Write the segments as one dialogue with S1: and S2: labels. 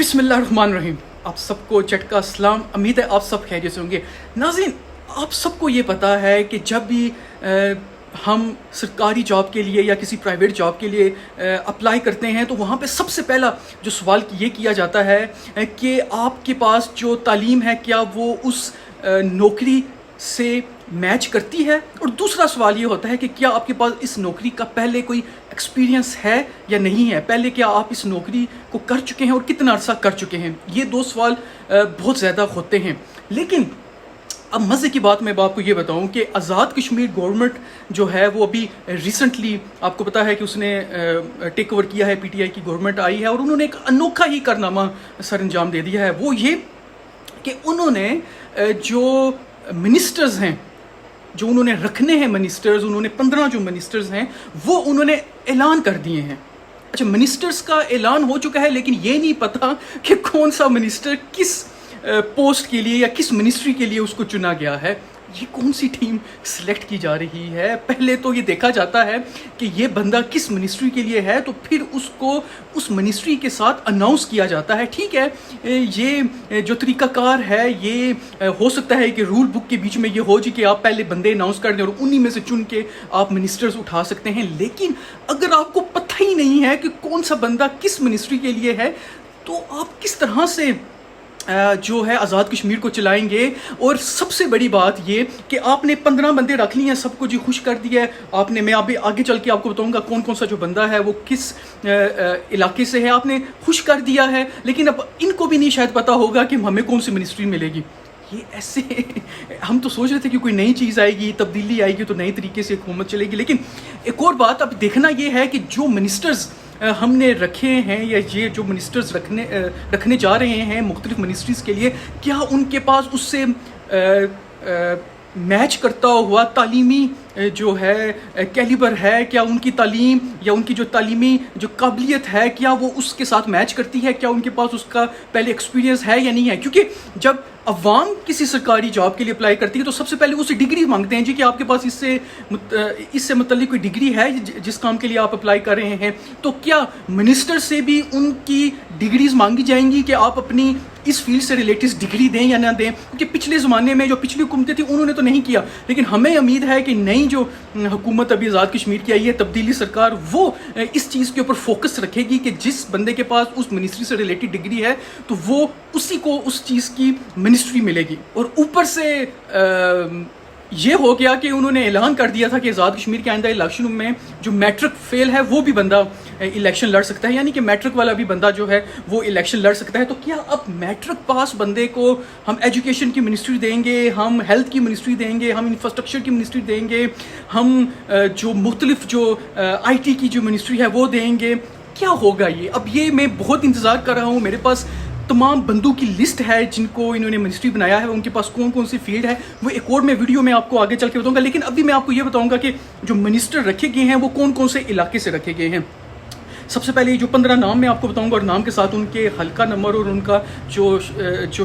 S1: بسم اللہ الرحمن الرحیم. آپ سب کو چٹکا اسلام. امید ہے آپ سب خیریت سے ہوں گے. ناظرین، آپ سب کو یہ پتہ ہے کہ جب بھی ہم سرکاری جاب کے لیے یا کسی پرائیویٹ جاب کے لیے اپلائی کرتے ہیں تو وہاں پہ سب سے پہلا جو سوال یہ کیا جاتا ہے کہ آپ کے پاس جو تعلیم ہے کیا وہ اس نوکری سے میچ کرتی ہے، اور دوسرا سوال یہ ہوتا ہے کہ کیا آپ کے پاس اس نوکری کا پہلے کوئی ایکسپیرینس ہے یا نہیں ہے، پہلے کیا آپ اس نوکری کو کر چکے ہیں اور کتنا عرصہ کر چکے ہیں. یہ دو سوال بہت زیادہ ہوتے ہیں. لیکن اب مزے کی بات میں آپ کو یہ بتاؤں کہ آزاد کشمیر گورنمنٹ جو ہے وہ ابھی ریسنٹلی آپ کو پتا ہے کہ اس نے ٹیک اوور کیا ہے، پی ٹی آئی کی گورنمنٹ آئی ہے اور انہوں نے ایک انوکھا ہی کارنامہ سر انجام دے دیا ہے. وہ یہ کہ انہوں نے جو منسٹرز ہیں جو انہوں نے رکھنے ہیں منسٹرز، انہوں نے 15 جو منسٹرز ہیں وہ انہوں نے اعلان کر دیے ہیں. اچھا، منسٹرز کا اعلان ہو چکا ہے لیکن یہ نہیں پتا کہ کون سا منسٹر کس پوسٹ کے لیے یا کس منسٹری کے لیے اس کو چنا گیا ہے. یہ کون سی ٹیم سلیکٹ کی جا رہی ہے؟ پہلے تو یہ دیکھا جاتا ہے کہ یہ بندہ کس منسٹری کے لیے ہے تو پھر اس کو اس منسٹری کے ساتھ اناؤنس کیا جاتا ہے. ٹھیک ہے، یہ جو طریقہ کار ہے یہ ہو سکتا ہے کہ رول بک کے بیچ میں یہ ہو جی کہ آپ پہلے بندے اناؤنس کر دیں اور انہی میں سے چن کے آپ منسٹرز اٹھا سکتے ہیں. لیکن اگر آپ کو پتہ ہی نہیں ہے کہ کون سا بندہ کس منسٹری کے لیے ہے تو آپ کس طرح سے جو ہے آزاد کشمیر کو چلائیں گے؟ اور سب سے بڑی بات یہ کہ آپ نے 15 بندے رکھ لیے ہیں، سب کو جی خوش کر دیا ہے آپ نے. میں ابھی آگے چل کے آپ کو بتاؤں گا کون کون سا جو بندہ ہے وہ کس علاقے سے ہے، آپ نے خوش کر دیا ہے. لیکن اب ان کو بھی نہیں شاید پتا ہوگا کہ ہمیں کون سی منسٹری ملے گی. یہ ایسے ہم تو سوچ رہے تھے کہ کوئی نئی چیز آئے گی، تبدیلی آئے گی تو نئی طریقے سے حکومت چلے گی. لیکن ایک اور بات اب دیکھنا یہ ہے کہ جو منسٹرز ہم نے رکھے ہیں یا یہ جو منسٹرز رکھنے جا رہے ہیں مختلف منسٹریز کے لیے، کیا ان کے پاس اس سے میچ کرتا ہوا تعلیمی جو ہے کیلیبر ہے؟ کیا ان کی تعلیم یا ان کی جو تعلیمی جو قابلیت ہے کیا وہ اس کے ساتھ میچ کرتی ہے؟ کیا ان کے پاس اس کا پہلے ایکسپیرینس ہے یا نہیں ہے؟ کیونکہ جب عوام کسی سرکاری جاب کے لیے اپلائی کرتی ہے تو سب سے پہلے اسے ڈگری مانگتے ہیں جی کہ آپ کے پاس اس سے متعلق کوئی ڈگری ہے جس کام کے لیے آپ اپلائی کر رہے ہیں. تو کیا منسٹر سے بھی ان کی ڈگریز مانگی جائیں گی کہ آپ اپنی اس فیلڈ سے ریلیٹڈ ڈگری دیں یا نہ دیں؟ کیونکہ پچھلے زمانے میں جو پچھلی حکومتیں تھیں انہوں نے تو نہیں کیا. لیکن ہمیں امید ہے کہ نئی جو حکومت ابھی آزاد کشمیر کی آئی ہے تبدیلی سرکار، وہ اس چیز کے اوپر فوکس رکھے گی کہ جس بندے کے پاس اس منسٹری سے ریلیٹڈ ڈگری ہے تو وہ اسی کو اس چیز کی منسٹری ملے گی. اور اوپر سے یہ ہو گیا کہ انہوں نے اعلان کر دیا تھا کہ آزاد کشمیر کے آئندہ الیکشن میں جو میٹرک فیل ہے وہ بھی بندہ الیکشن لڑ سکتا ہے، یعنی کہ میٹرک والا بھی بندہ جو ہے وہ الیکشن لڑ سکتا ہے. تو کیا اب میٹرک پاس بندے کو ہم ایجوکیشن کی منسٹری دیں گے، ہم ہیلتھ کی منسٹری دیں گے، ہم انفراسٹرکچر کی منسٹری دیں گے، ہم جو مختلف جو آئی ٹی کی جو منسٹری ہے وہ دیں گے؟ کیا ہوگا یہ؟ اب یہ میں بہت انتظار کر رہا ہوں. میرے پاس تمام بندوں کی لسٹ ہے جن کو انہوں نے منسٹری بنایا ہے، ان کے پاس کون کون سی فیلڈ ہے وہ ایک اور میں ویڈیو میں آپ کو آگے چل کے بتاؤں گا. لیکن ابھی میں آپ کو یہ بتاؤں گا کہ جو منسٹر رکھے گئے ہیں وہ کون کون سے علاقے سے رکھے گئے ہیں. سب سے پہلے جو 15 نام میں آپ کو بتاؤں گا اور نام کے ساتھ ان کے حلقہ نمبر اور ان کا جو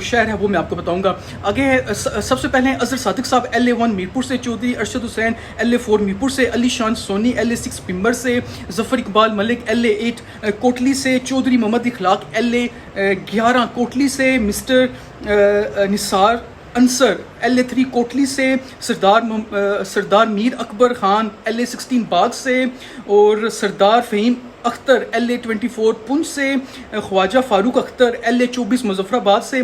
S1: شہر ہے وہ میں آپ کو بتاؤں گا. آگے ہے سب سے پہلے اظہر صادق صاحب LA1 میرپور سے، چودھری ارشد حسین LA4 میرپور سے، علی شان سونی LA6 پمبر سے، ظفر اقبال ملک LA8 کوٹلی سے، چودھری محمد اخلاق LA11 کوٹلی سے، مسٹر نثار انصر LA3 کوٹلی سے، سردار میر اکبر خان LA16 باغ سے، اور سردار فہیم اختر LA24 پنچ سے، خواجہ فاروق اختر LA24 مظفر آباد سے،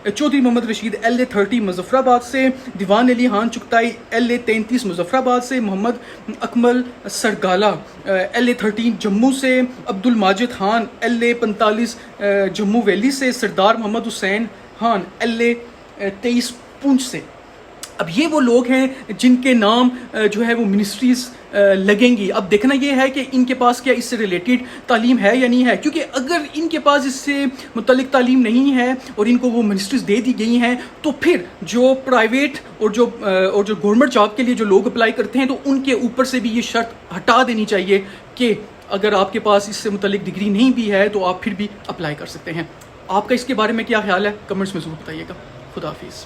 S1: چودھری محمد رشید LA30 مظفر آباد سے، دیوان علی خان چکتائی LA33 مظفر آباد سے، محمد اکمل سرگالہ LA13 جموں سے، عبد الماجد خان LA45 جموں ویلی سے، سردار محمد حسین خان LA23 پنچ سے. اب یہ وہ لوگ ہیں جن کے نام جو ہے وہ منسٹریز لگیں گی. اب دیکھنا یہ ہے کہ ان کے پاس کیا اس سے ریلیٹڈ تعلیم ہے یا نہیں ہے، کیونکہ اگر ان کے پاس اس سے متعلق تعلیم نہیں ہے اور ان کو وہ منسٹریز دے دی گئی ہیں تو پھر جو پرائیویٹ اور جو گورنمنٹ جاب کے لیے جو لوگ اپلائی کرتے ہیں تو ان کے اوپر سے بھی یہ شرط ہٹا دینی چاہیے کہ اگر آپ کے پاس اس سے متعلق ڈگری نہیں بھی ہے تو آپ پھر بھی اپلائی کر سکتے ہیں. آپ کا اس کے بارے میں کیا خیال ہے؟ کمنٹس میں ضرور بتائیے گا. خدا حافظ.